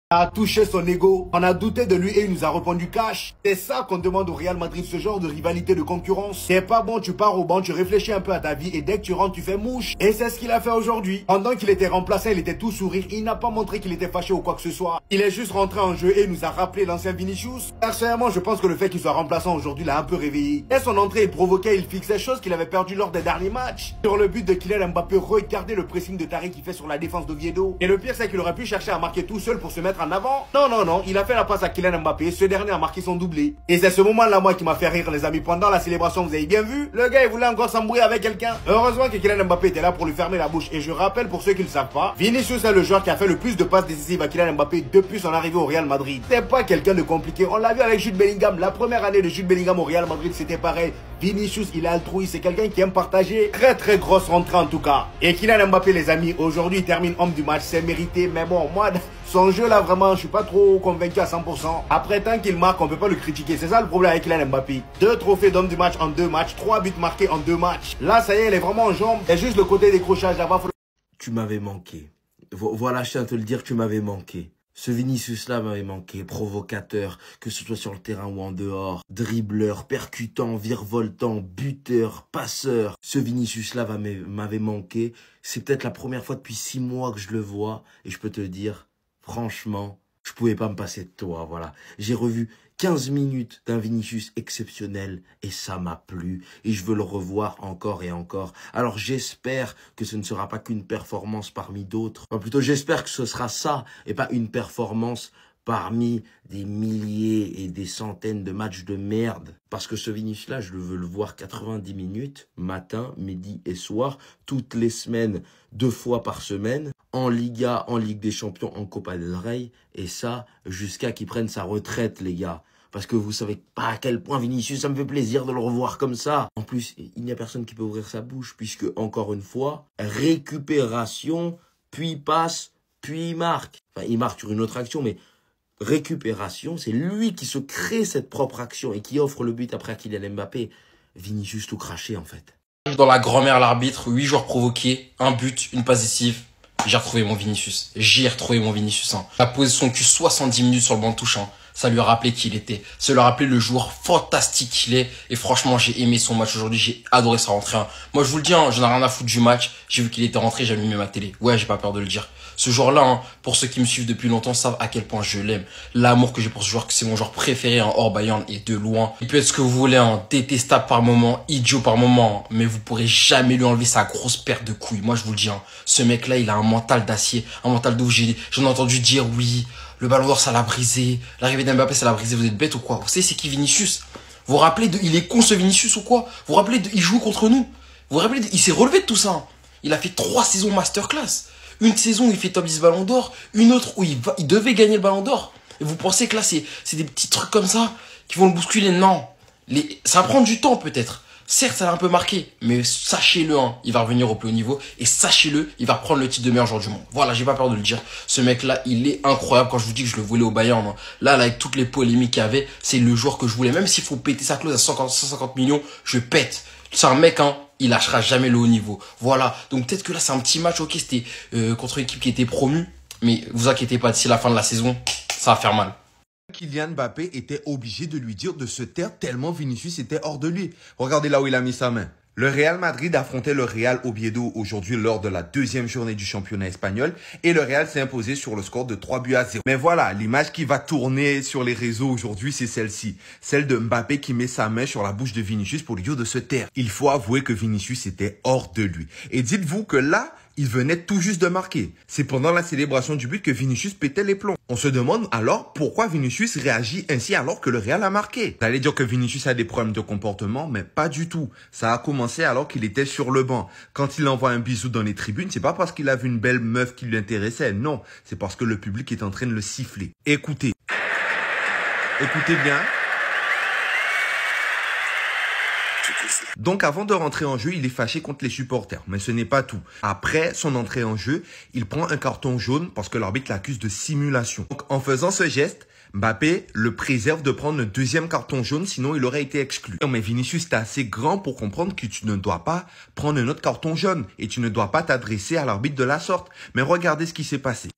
A touché son ego, on a douté de lui et il nous a répondu cash. C'est ça qu'on demande au Real Madrid, ce genre de rivalité, de concurrence. C'est pas bon, tu pars au banc, tu réfléchis un peu à ta vie et dès que tu rentres, tu fais mouche. Et c'est ce qu'il a fait aujourd'hui. Pendant qu'il était remplacé, il était tout sourire, il n'a pas montré qu'il était fâché ou quoi que ce soit. Il est juste rentré en jeu et il nous a rappelé l'ancien Vinicius. Personnellement, je pense que le fait qu'il soit remplaçant aujourd'hui l'a un peu réveillé. Et son entrée, il provoquait, il fixait chose qu'il avait perdu lors des derniers matchs. Sur le but de Kylian Mbappé, regardez le pressing de Tariq qu'il fait sur la défense d'Oviedo. Et le pire, c'est qu'il aurait pu chercher à marquer tout seul pour se mettre en avant. Non, il a fait la passe à Kylian Mbappé, ce dernier a marqué son doublé. Et c'est ce moment-là, moi, qui m'a fait rire, les amis. Pendant la célébration, vous avez bien vu, le gars, il voulait encore s'embrouiller avec quelqu'un. Heureusement que Kylian Mbappé était là pour lui fermer la bouche. Et je rappelle, pour ceux qui ne le savent pas, Vinicius est le joueur qui a fait le plus de passes décisives à Kylian Mbappé depuis son arrivée au Real Madrid. C'est pas quelqu'un de compliqué. On l'a vu avec Jude Bellingham. La première année de Jude Bellingham au Real Madrid, c'était pareil. Vinicius, il est altruiste, c'est quelqu'un qui aime partager. Très grosse rentrée en tout cas. Et Kylian Mbappé, les amis, aujourd'hui, il termine homme du match. C'est mérité. Mais bon, moi, son jeu là, vraiment, je suis pas trop convaincu à 100%. Après, tant qu'il marque, on peut pas le critiquer. C'est ça le problème avec Kylian Mbappé. 2 trophées d'homme du match en 2 matchs. 3 buts marqués en 2 matchs. Là, ça y est, il est vraiment en jambes. C'est juste le côté décrochage là-bas. Tu m'avais manqué. Voilà, je tiens à te le dire, tu m'avais manqué. Ce Vinicius-là m'avait manqué, provocateur, que ce soit sur le terrain ou en dehors, dribbleur, percutant, virevoltant, buteur, passeur. Ce Vinicius-là m'avait manqué. C'est peut-être la première fois depuis 6 mois que je le vois et je peux te dire, franchement, je pouvais pas me passer de toi, voilà. J'ai revu 15 minutes d'un Vinicius exceptionnel et ça m'a plu et je veux le revoir encore et encore. Alors j'espère que ce ne sera pas qu'une performance parmi d'autres. Enfin, plutôt j'espère que ce sera ça et pas une performance parmi des milliers et des centaines de matchs de merde. Parce que ce Vinicius-là, je veux le voir 90 minutes, matin, midi et soir, toutes les semaines, 2 fois par semaine, en Liga, en Ligue des Champions, en Copa del Rey, et ça, jusqu'à qu'il prenne sa retraite, les gars. Parce que vous savez pas à quel point Vinicius, ça me fait plaisir de le revoir comme ça. En plus, il n'y a personne qui peut ouvrir sa bouche, puisque, encore une fois, récupération, puis passe, puis il marque. Enfin, il marque sur une autre action, mais récupération, c'est lui qui se crée cette propre action et qui offre le but après à Kylian Mbappé. Vinicius tout craché, en fait. Dans la grand-mère, l'arbitre, 8 joueurs provoqués, 1 but, une passe décisive. J'ai retrouvé mon Vinicius. J'ai retrouvé mon Vinicius. Hein. Il a posé son cul 70 minutes sur le banc de touche. Hein. Ça lui a rappelé qui il était. Ça lui a rappelé le joueur fantastique qu'il est. Et franchement, j'ai aimé son match aujourd'hui. J'ai adoré sa rentrée. Hein. Moi, je vous le dis, hein, j'en ai rien à foutre du match. J'ai vu qu'il était rentré, j'ai allumé ma télé. Ouais, j'ai pas peur de le dire. Ce joueur-là, hein, pour ceux qui me suivent depuis longtemps, savent à quel point je l'aime. L'amour que j'ai pour ce joueur, que c'est mon joueur préféré hein, hors Bayern et de loin. Il peut être ce que vous voulez, hein, détestable par moment, idiot par moment, hein, mais vous pourrez jamais lui enlever sa grosse paire de couilles. Moi, je vous le dis, hein, ce mec-là, il a un mental d'acier, un mental d'où j'en ai entendu dire oui. Le ballon d'or, ça l'a brisé. L'arrivée d'Mbappé, ça l'a brisé. Vous êtes bête ou quoi? Vous savez, c'est qui Vinicius? Vous vous rappelez de, il est con ce Vinicius ou quoi? Vous vous rappelez de, il joue contre nous? Vous vous rappelez de, il s'est relevé de tout ça. Hein. Il a fait 3 saisons masterclass. Une saison où il fait top 10 ballon d'or. Une autre où il devait gagner le ballon d'or. Et vous pensez que là, c'est des petits trucs comme ça qui vont le bousculer? Non. Ça va prendre du temps peut-être. Certes, ça l'a un peu marqué, mais sachez-le, hein, il va revenir au plus haut niveau. Et sachez-le, il va reprendre le titre de meilleur joueur du monde. Voilà, j'ai pas peur de le dire. Ce mec-là, il est incroyable. Quand je vous dis que je le voulais au Bayern, hein. Là, avec toutes les polémiques qu'il y avait, c'est le joueur que je voulais. Même s'il faut péter sa clause à 150 millions, je pète. C'est un mec, hein, il lâchera jamais le haut niveau. Voilà. Donc peut-être que là, c'est un petit match, ok, c'était contre une équipe qui était promue. Mais vous inquiétez pas, d'ici la fin de la saison, ça va faire mal. Kylian Mbappé était obligé de lui dire de se taire tellement Vinicius était hors de lui. Regardez là où il a mis sa main. Le Real Madrid affrontait le Real Oviedo aujourd'hui lors de la 2e journée du championnat espagnol et le Real s'est imposé sur le score de 3-0. Mais voilà, l'image qui va tourner sur les réseaux aujourd'hui, c'est celle-ci. Celle de Mbappé qui met sa main sur la bouche de Vinicius pour lui dire de se taire. Il faut avouer que Vinicius était hors de lui. Et dites-vous que là, il venait tout juste de marquer. C'est pendant la célébration du but que Vinicius pétait les plombs. On se demande alors pourquoi Vinicius réagit ainsi alors que le Real a marqué. Vous allez dire que Vinicius a des problèmes de comportement, mais pas du tout. Ça a commencé alors qu'il était sur le banc. Quand il envoie un bisou dans les tribunes, c'est pas parce qu'il a vu une belle meuf qui lui intéressait. Non, c'est parce que le public est en train de le siffler. Écoutez. Écoutez bien. Donc avant de rentrer en jeu, il est fâché contre les supporters. Mais ce n'est pas tout. Après son entrée en jeu, il prend un carton jaune parce que l'arbitre l'accuse de simulation. Donc en faisant ce geste, Mbappé le préserve de prendre le 2e carton jaune, sinon il aurait été exclu. Mais Vinicius, t'es assez grand pour comprendre que tu ne dois pas prendre un autre carton jaune et tu ne dois pas t'adresser à l'arbitre de la sorte. Mais regardez ce qui s'est passé.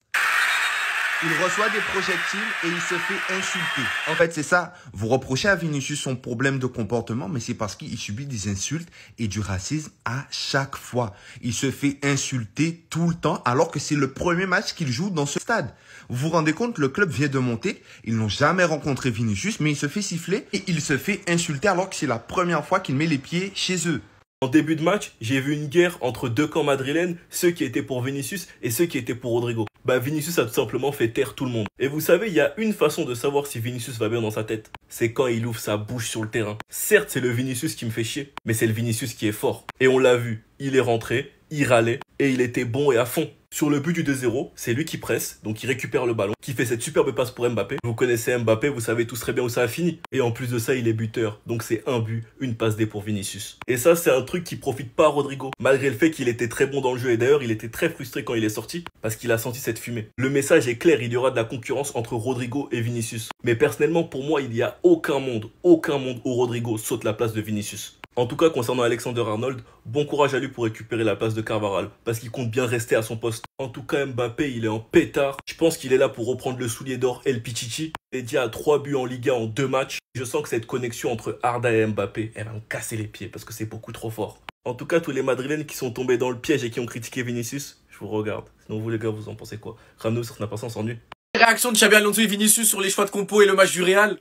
Il reçoit des projectiles et il se fait insulter. En fait, c'est ça. Vous reprochez à Vinicius son problème de comportement, mais c'est parce qu'il subit des insultes et du racisme à chaque fois. Il se fait insulter tout le temps alors que c'est le premier match qu'il joue dans ce stade. Vous vous rendez compte, le club vient de monter. Ils n'ont jamais rencontré Vinicius, mais il se fait siffler et il se fait insulter alors que c'est la première fois qu'il met les pieds chez eux. En début de match, j'ai vu une guerre entre deux camps madrilènes, ceux qui étaient pour Vinicius et ceux qui étaient pour Rodrigo. Vinicius a tout simplement fait taire tout le monde. Et vous savez, il y a une façon de savoir si Vinicius va bien dans sa tête. C'est quand il ouvre sa bouche sur le terrain. Certes, c'est le Vinicius qui me fait chier, mais c'est le Vinicius qui est fort. Et on l'a vu, il est rentré, il râlait et il était bon et à fond. Sur le but du 2-0, c'est lui qui presse, donc il récupère le ballon, qui fait cette superbe passe pour Mbappé. Vous connaissez Mbappé, vous savez tous très bien où ça a fini. Et en plus de ça, il est buteur, donc c'est un but, une passe D pour Vinicius. Et ça, c'est un truc qui profite pas à Rodrigo, malgré le fait qu'il était très bon dans le jeu. Et d'ailleurs, il était très frustré quand il est sorti, parce qu'il a senti cette fumée. Le message est clair, il y aura de la concurrence entre Rodrigo et Vinicius. Mais personnellement, pour moi, il n'y a aucun monde où Rodrigo saute la place de Vinicius. En tout cas, concernant Alexander-Arnold, bon courage à lui pour récupérer la place de Carvajal, parce qu'il compte bien rester à son poste. En tout cas, Mbappé, il est en pétard. Je pense qu'il est là pour reprendre le soulier d'or El Pichichi. Dédié à 3 buts en Liga en 2 matchs. Je sens que cette connexion entre Arda et Mbappé, elle va me casser les pieds, parce que c'est beaucoup trop fort. En tout cas, tous les Madrilènes qui sont tombés dans le piège et qui ont critiqué Vinicius, je vous regarde. Sinon, vous les gars, vous en pensez quoi? Ramenez-nous sur Snap, on s'ennuie. Réaction de Xabi Alonso et Vinicius sur les choix de compo et le match du Real.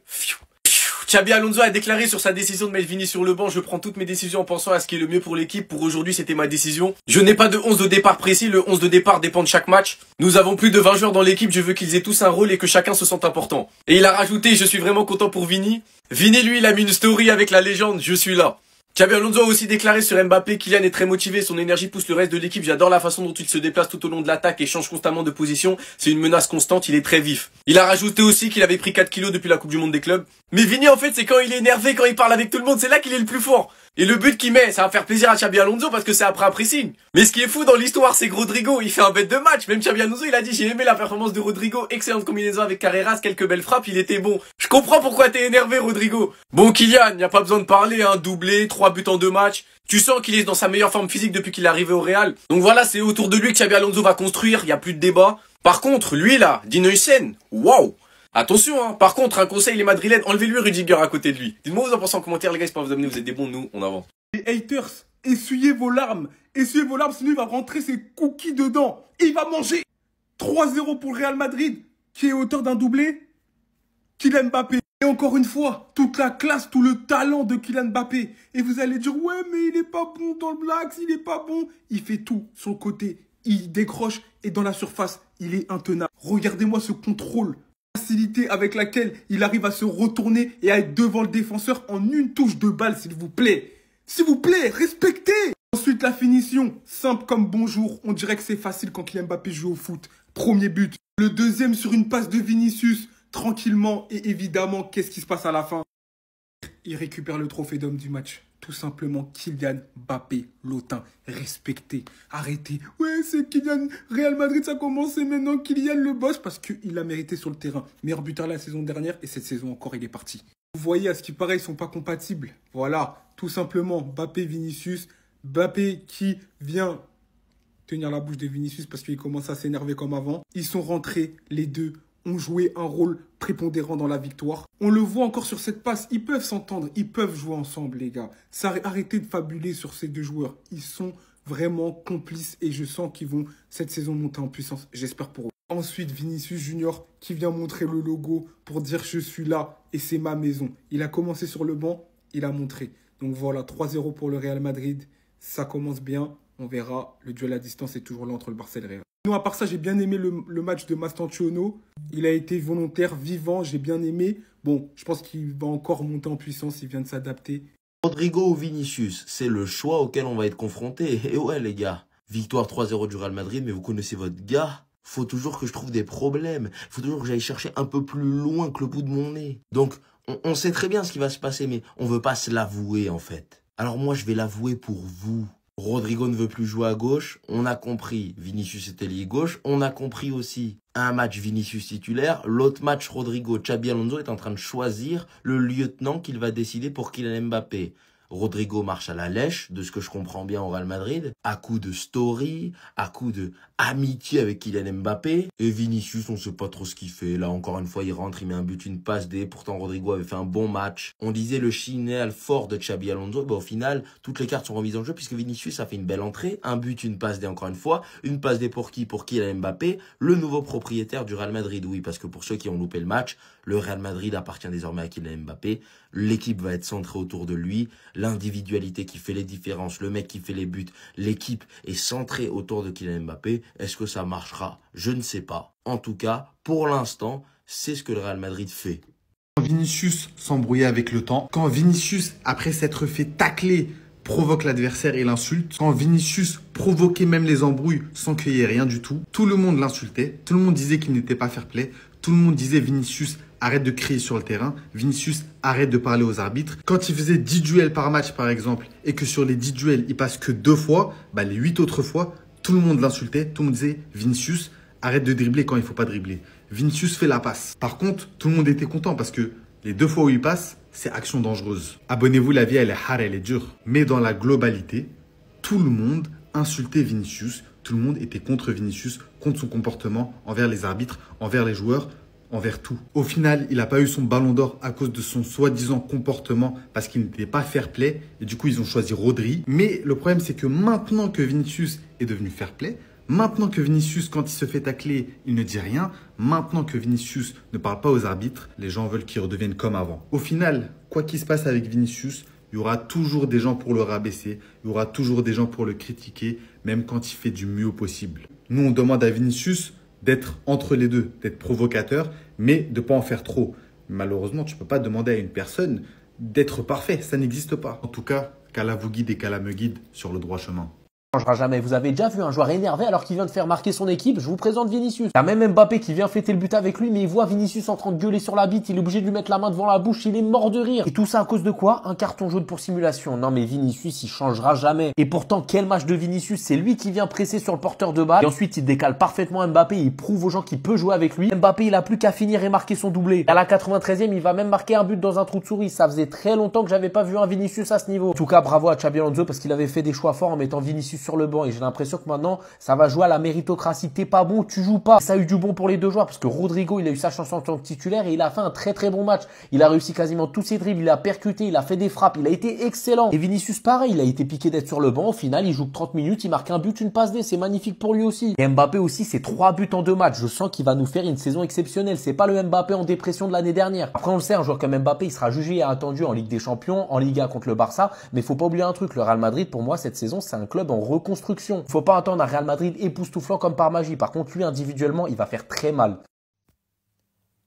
Xabi Alonso a déclaré sur sa décision de mettre Vini sur le banc: je prends toutes mes décisions en pensant à ce qui est le mieux pour l'équipe. Pour aujourd'hui, c'était ma décision. Je n'ai pas de 11 de départ précis, le 11 de départ dépend de chaque match. Nous avons plus de 20 joueurs dans l'équipe, je veux qu'ils aient tous un rôle et que chacun se sente important. Et il a rajouté: je suis vraiment content pour Vini. Vini, lui, il a mis une story avec la légende: je suis là. Xabi Alonso a aussi déclaré sur Mbappé: Kylian est très motivé, son énergie pousse le reste de l'équipe, j'adore la façon dont il se déplace tout au long de l'attaque et change constamment de position, c'est une menace constante, il est très vif. Il a rajouté aussi qu'il avait pris 4 kilos depuis la Coupe du Monde des clubs. Mais Vini, en fait, c'est quand il est énervé, quand il parle avec tout le monde, c'est là qu'il est le plus fort. Et le but qu'il met, ça va faire plaisir à Xabi Alonso parce que c'est après un pressing. Mais ce qui est fou dans l'histoire, c'est que Rodrigo, il fait un bête de match. Même Xabi Alonso, il a dit: j'ai aimé la performance de Rodrigo, excellente combinaison avec Carreras, quelques belles frappes, il était bon. Je comprends pourquoi t'es énervé, Rodrigo. Bon, Kylian, y a pas besoin de parler, hein, doublé, 3 buts en 2 matchs. Tu sens qu'il est dans sa meilleure forme physique depuis qu'il est arrivé au Real. Donc voilà, c'est autour de lui que Xabi Alonso va construire, y a plus de débat. Par contre, lui là, Dino Hussein, waouh. Attention, hein. Par contre, un conseil, les Madrilènes, enlevez-lui Rudiger à côté de lui. Dites-moi vous en pensez en commentaire, les gars, c'est pas vous amener, vous êtes des bons, nous, on avance. Les haters, essuyez vos larmes, sinon il va rentrer ses cookies dedans et il va manger. 3-0 pour le Real Madrid, qui est auteur d'un doublé, Kylian Mbappé. Et encore une fois, toute la classe, tout le talent de Kylian Mbappé. Et vous allez dire: ouais, mais il est pas bon dans le Black, il est pas bon. Il fait tout sur le côté, il décroche et dans la surface, il est intenable. Regardez-moi ce contrôle. Facilité avec laquelle il arrive à se retourner et à être devant le défenseur en une touche de balle, s'il vous plaît. S'il vous plaît, respectez. Ensuite, la finition, simple comme bonjour. On dirait que c'est facile quand Kylian Mbappé joue au foot. Premier but. Le deuxième sur une passe de Vinicius, tranquillement. Et évidemment, qu'est-ce qui se passe à la fin? Il récupère le trophée d'homme du match. Tout simplement, Kylian Mbappé, l'autain, respecté. Arrêtez. Ouais, c'est Kylian, Real Madrid, ça commence et maintenant Kylian le boss parce qu'il l'a mérité sur le terrain. Meilleur buteur la saison dernière et cette saison encore, il est parti. Vous voyez, à ce qui paraît, ils sont pas compatibles. Voilà, tout simplement, Mbappé, Vinicius. Mbappé qui vient tenir la bouche de Vinicius parce qu'il commence à s'énerver comme avant. Ils sont rentrés, les deux ont joué un rôle prépondérant dans la victoire. On le voit encore sur cette passe, ils peuvent s'entendre, ils peuvent jouer ensemble, les gars. Arrêtez de fabuler sur ces deux joueurs. Ils sont vraiment complices et je sens qu'ils vont cette saison monter en puissance. J'espère pour eux. Ensuite, Vinicius Junior qui vient montrer le logo pour dire: je suis là et c'est ma maison. Il a commencé sur le banc, il a montré. Donc voilà, 3-0 pour le Real Madrid. Ça commence bien. On verra. Le duel à distance est toujours là entre le Barça et le Real. Sinon, à part ça, j'ai bien aimé le match de Mastantuono. Il a été volontaire, vivant. J'ai bien aimé. Bon, je pense qu'il va encore monter en puissance. Il vient de s'adapter. Rodrigo ou Vinicius, c'est le choix auquel on va être confronté. Et ouais, les gars, victoire 3-0 du Real Madrid, mais vous connaissez votre gars. Faut toujours que je trouve des problèmes. Faut toujours que j'aille chercher un peu plus loin que le bout de mon nez. Donc, on sait très bien ce qui va se passer, mais on veut pas se l'avouer, en fait. Alors moi, je vais l'avouer pour vous. Rodrigo ne veut plus jouer à gauche, on a compris. Vinicius était lié gauche, on a compris aussi. Un match Vinicius titulaire, l'autre match Rodrigo. Xabi Alonso est en train de choisir le lieutenant qu'il va décider pour Kylian Mbappé. Rodrigo marche à la lèche, de ce que je comprends bien au Real Madrid, à coup de story, à coup de amitié avec Kylian Mbappé. Et Vinicius, on sait pas trop ce qu'il fait. Là, encore une fois, il rentre, il met un but, une passe D. Pourtant, Rodrigo avait fait un bon match. On disait le chinel fort de Xabi Alonso. Au final, toutes les cartes sont remises en jeu puisque Vinicius a fait une belle entrée. Un but, une passe D encore une fois. Une passe D pour qui? Pour Kylian Mbappé, le nouveau propriétaire du Real Madrid. Oui, parce que pour ceux qui ont loupé le match, le Real Madrid appartient désormais à Kylian Mbappé. L'équipe va être centrée autour de lui. L'individualité qui fait les différences, le mec qui fait les buts, l'équipe est centrée autour de Kylian Mbappé. Est-ce que ça marchera? Je ne sais pas. En tout cas, pour l'instant, c'est ce que le Real Madrid fait. Quand Vinicius s'embrouillait avec le temps, quand Vinicius, après s'être fait tacler, provoque l'adversaire et l'insulte, quand Vinicius provoquait même les embrouilles sans qu'il y ait rien du tout, tout le monde l'insultait, tout le monde disait qu'il n'était pas fair-play, tout le monde disait Vinicius arrête de crier sur le terrain, Vinicius arrête de parler aux arbitres. Quand il faisait 10 duels par match par exemple et que sur les 10 duels il passe que 2 fois, les 8 autres fois, tout le monde l'insultait, tout le monde disait Vinicius arrête de dribbler quand il faut pas dribbler. Vinicius fait la passe. Par contre, tout le monde était content parce que les 2 fois où il passe, c'est action dangereuse. Abonnez-vous, la vie elle est hard, elle est dure. Mais dans la globalité, tout le monde insultait Vinicius, tout le monde était contre Vinicius, contre son comportement envers les arbitres, envers les joueurs, envers tout. Au final, il n'a pas eu son ballon d'or à cause de son soi-disant comportement parce qu'il n'était pas fair-play et du coup ils ont choisi Rodri. Mais le problème c'est que maintenant que Vinicius est devenu fair-play, maintenant que Vinicius, quand il se fait tacler, il ne dit rien. Maintenant que Vinicius ne parle pas aux arbitres, les gens veulent qu'il redevienne comme avant. Au final, quoi qu'il se passe avec Vinicius, il y aura toujours des gens pour le rabaisser. Il y aura toujours des gens pour le critiquer, même quand il fait du mieux possible. Nous, on demande à Vinicius d'être entre les deux, d'être provocateur, mais de ne pas en faire trop. Malheureusement, tu ne peux pas demander à une personne d'être parfait. Ça n'existe pas. En tout cas, qu'Allah vous guide et qu'Allah me guide sur le droit chemin. Changera jamais. Vous avez déjà vu un joueur énervé alors qu'il vient de faire marquer son équipe? Je vous présente Vinicius. Il y a même Mbappé qui vient fêter le but avec lui, mais il voit Vinicius en train de gueuler sur la bite. Il est obligé de lui mettre la main devant la bouche. Il est mort de rire. Et tout ça à cause de quoi? Un carton jaune pour simulation. Non mais Vinicius, il changera jamais. Et pourtant, quel match de Vinicius. C'est lui qui vient presser sur le porteur de balle. Et ensuite, il décale parfaitement Mbappé. Il prouve aux gens qu'il peut jouer avec lui. Mbappé, il a plus qu'à finir et marquer son doublé. À la 93e, il va même marquer un but dans un trou de souris. Ça faisait très longtemps que j'avais pas vu un Vinicius à ce niveau. En tout cas, bravo à Xabi Alonso parce qu'il avait fait des choix forts en mettant Vinicius sur le banc. Et j'ai l'impression que maintenant, ça va jouer à la méritocratie. T'es pas bon, tu joues pas. Ça a eu du bon pour les deux joueurs parce que Rodrigo, il a eu sa chance en tant que titulaire et il a fait un très très bon match. Il a réussi quasiment tous ses dribbles, il a percuté, il a fait des frappes, il a été excellent. Et Vinicius, pareil, il a été piqué d'être sur le banc. Au final, il joue que 30 minutes, il marque un but, une passe D. C'est magnifique pour lui aussi. Et Mbappé aussi, c'est 3 buts en 2 matchs. Je sens qu'il va nous faire une saison exceptionnelle. C'est pas le Mbappé en dépression de l'année dernière. Après, on le sait, un joueur comme Mbappé, il sera jugé et attendu en Ligue des Champions, en Liga contre le Barça. Mais faut pas oublier un truc, le Real Madrid, pour moi, cette saison, c'est un club en reconstruction. Faut pas attendre un Real Madrid époustouflant comme par magie. Par contre, lui, individuellement, il va faire très mal.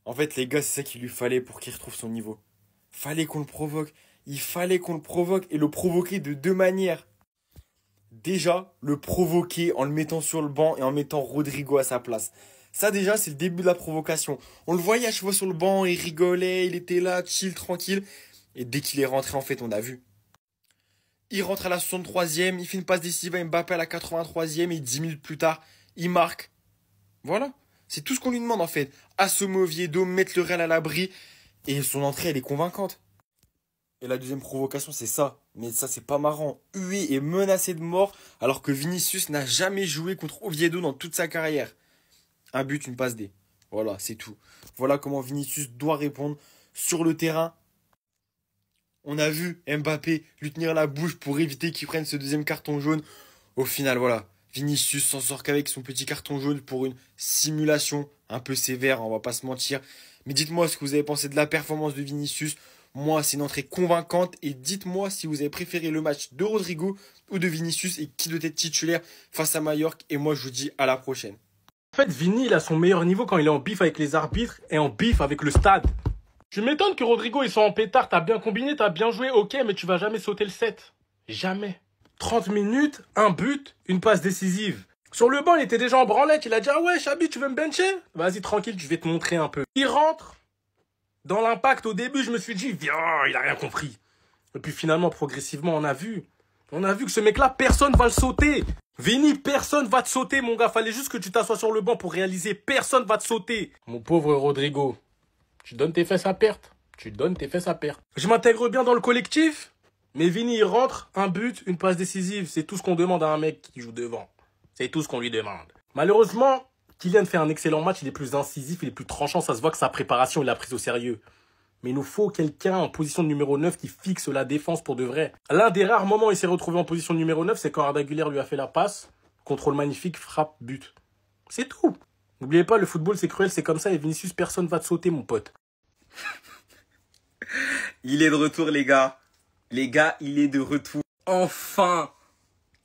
En fait, les gars, c'est ça qu'il lui fallait pour qu'il retrouve son niveau. Fallait qu'on le provoque. Il fallait qu'on le provoque et le provoquer de 2 manières. Déjà, le provoquer en le mettant sur le banc et en mettant Rodrigo à sa place. Ça, déjà, c'est le début de la provocation. On le voyait à chaque fois sur le banc, il rigolait, il était là, chill, tranquille. Et dès qu'il est rentré, en fait, on a vu. Il rentre à la 63e, il fait une passe décisive à Mbappé à la 83e et 10 minutes plus tard, il marque. Voilà, c'est tout ce qu'on lui demande en fait. Assommer Oviedo, mettre le Real à l'abri et son entrée elle est convaincante. Et la deuxième provocation c'est ça, mais ça c'est pas marrant. Hué et menacé de mort alors que Vinicius n'a jamais joué contre Oviedo dans toute sa carrière. Un but, une passe D. Voilà, c'est tout. Voilà comment Vinicius doit répondre sur le terrain. On a vu Mbappé lui tenir la bouche pour éviter qu'il prenne ce deuxième carton jaune. Au final, voilà, Vinicius s'en sort qu'avec son petit carton jaune pour une simulation un peu sévère, on va pas se mentir. Mais dites-moi ce que vous avez pensé de la performance de Vinicius. Moi, c'est une entrée convaincante. Et dites-moi si vous avez préféré le match de Rodrigo ou de Vinicius et qui doit être titulaire face à Mallorca. Et moi, je vous dis à la prochaine. En fait, Vini, il a son meilleur niveau quand il est en bif avec les arbitres et en bif avec le stade. Tu m'étonnes que Rodrigo, il soit en pétard. T'as bien combiné, t'as bien joué, ok, mais tu vas jamais sauter le 7. Jamais. 30 minutes, un but, une passe décisive. Sur le banc, il était déjà en branlette. Il a dit, ah ouais, Chabi, tu veux me bencher? Vas-y, tranquille, je vais te montrer un peu. Il rentre. Dans l'impact, au début, je me suis dit, viens, il a rien compris. Et puis finalement, progressivement, on a vu que ce mec-là, personne va le sauter. Vini, personne va te sauter, mon gars. Fallait juste que tu t'assoies sur le banc pour réaliser. Personne va te sauter. Mon pauvre Rodrigo. Tu donnes tes fesses à perte. Tu donnes tes fesses à perte. Je m'intègre bien dans le collectif. Mais Vini, il rentre, un but, une passe décisive. C'est tout ce qu'on demande à un mec qui joue devant. C'est tout ce qu'on lui demande. Malheureusement, Kylian fait un excellent match. Il est plus incisif, il est plus tranchant. Ça se voit que sa préparation, il l'a prise au sérieux. Mais il nous faut quelqu'un en position de numéro 9 qui fixe la défense pour de vrai. L'un des rares moments où il s'est retrouvé en position de numéro 9, c'est quand Arda Güler lui a fait la passe. Contrôle magnifique, frappe, but. C'est tout. N'oubliez pas, le football, c'est cruel, c'est comme ça. Et Vinicius, personne va te sauter, mon pote. Il est de retour, les gars. Les gars, il est de retour. Enfin.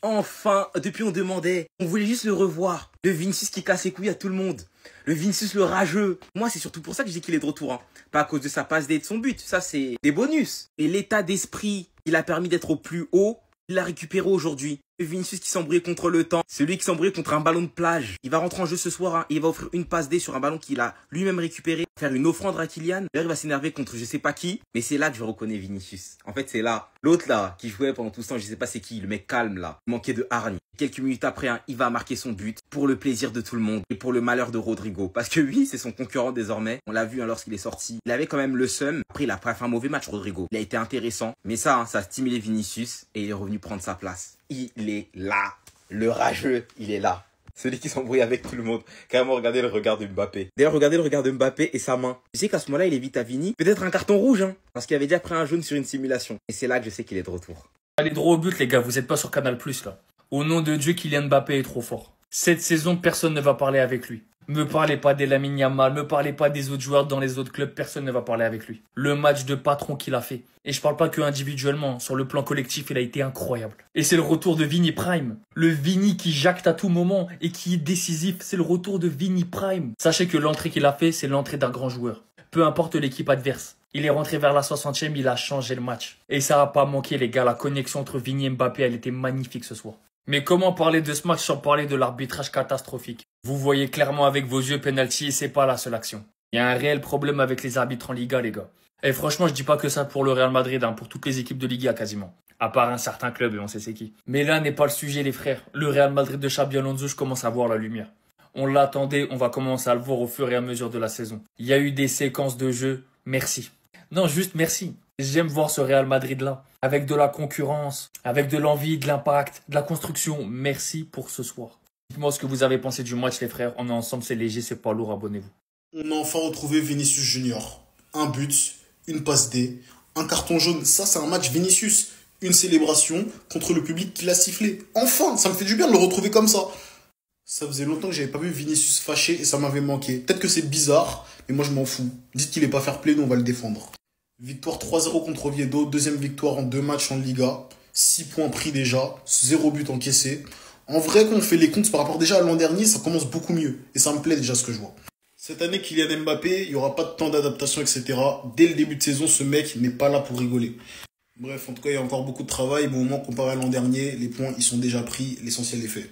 Enfin. Depuis, on demandait. On voulait juste le revoir. Le Vinicius qui casse les couilles à tout le monde. Le Vinicius le rageux. Moi, c'est surtout pour ça que je dis qu'il est de retour. Hein. Pas à cause de sa passe D et de son but. Ça, c'est des bonus. Et l'état d'esprit qui l'a permis d'être au plus haut, il l'a récupéré aujourd'hui. Le Vinicius qui s'embrouillait contre le temps. Celui qui s'embrouillait contre un ballon de plage. Il va rentrer en jeu ce soir. Hein, et il va offrir une passe D sur un ballon qu'il a lui-même récupéré. Faire une offrande à Kylian. D'ailleurs, il va s'énerver contre je sais pas qui. Mais c'est là que je reconnais Vinicius. En fait, c'est là. L'autre là, qui jouait pendant tout ce temps, je sais pas c'est qui. Le mec calme là. Il manquait de hargne. Quelques minutes après, hein, il va marquer son but. Pour le plaisir de tout le monde. Et pour le malheur de Rodrigo. Parce que oui, c'est son concurrent désormais. On l'a vu hein, lorsqu'il est sorti. Il avait quand même le seum. Après, il a pas fait un mauvais match, Rodrigo. Il a été intéressant. Mais ça, hein, ça a stimulé Vinicius. Et il est revenu prendre sa place. Il est là. Le rageux, il est là. Celui qui s'embrouille avec tout le monde. Carrément, regardez le regard de Mbappé. D'ailleurs, regardez le regard de Mbappé et sa main. Tu sais qu'à ce moment-là, il évite à Vini. Peut-être un carton rouge, hein. Parce qu'il avait déjà pris un jaune sur une simulation. Et c'est là que je sais qu'il est de retour. Allez droit au but, les gars. Vous êtes pas sur Canal+, là. Au nom de Dieu, Kylian Mbappé est trop fort. Cette saison, personne ne va parler avec lui. Me parlez pas des Lamine Yamal, me parlez pas des autres joueurs dans les autres clubs, personne ne va parler avec lui. Le match de patron qu'il a fait. Et je parle pas que individuellement, sur le plan collectif, il a été incroyable. Et c'est le retour de Vini Prime. Le Vini qui jacte à tout moment et qui est décisif, c'est le retour de Vini Prime. Sachez que l'entrée qu'il a fait, c'est l'entrée d'un grand joueur. Peu importe l'équipe adverse. Il est rentré vers la 60e, il a changé le match. Et ça a pas manqué les gars, la connexion entre Vini et Mbappé, elle était magnifique ce soir. Mais comment parler de ce match sans parler de l'arbitrage catastrophique? Vous voyez clairement avec vos yeux penalty et c'est pas la seule action. Il y a un réel problème avec les arbitres en Liga, les gars. Et franchement, je dis pas que ça pour le Real Madrid, hein, pour toutes les équipes de Liga quasiment. À part un certain club et on sait c'est qui. Mais là n'est pas le sujet, les frères. Le Real Madrid de Xabi Alonso, je commence à voir la lumière. On l'attendait, on va commencer à le voir au fur et à mesure de la saison. Il y a eu des séquences de jeu, merci. Non, juste merci. J'aime voir ce Real Madrid-là, avec de la concurrence, avec de l'envie, de l'impact, de la construction. Merci pour ce soir. Dites-moi ce que vous avez pensé du match, les frères. On est ensemble, c'est léger, c'est pas lourd, abonnez-vous. On a enfin retrouvé Vinicius Junior. Un but, une passe D, un carton jaune. Ça, c'est un match Vinicius. Une célébration contre le public qui l'a sifflé. Enfin, ça me fait du bien de le retrouver comme ça. Ça faisait longtemps que j'avais pas vu Vinicius fâché et ça m'avait manqué. Peut-être que c'est bizarre, mais moi je m'en fous. Dites qu'il est pas fair play, nous on va le défendre. Victoire 3-0 contre Oviedo, deuxième victoire en 2 matchs en Liga. 6 points pris déjà, 0 but encaissé. En vrai, quand on fait les comptes par rapport déjà à l'an dernier, ça commence beaucoup mieux. Et ça me plaît déjà ce que je vois. Cette année, Kylian Mbappé, il n'y aura pas de temps d'adaptation, etc. Dès le début de saison, ce mec n'est pas là pour rigoler. Bref, en tout cas, il y a encore beaucoup de travail, mais au moins, comparé à l'an dernier, les points, ils sont déjà pris, l'essentiel est fait.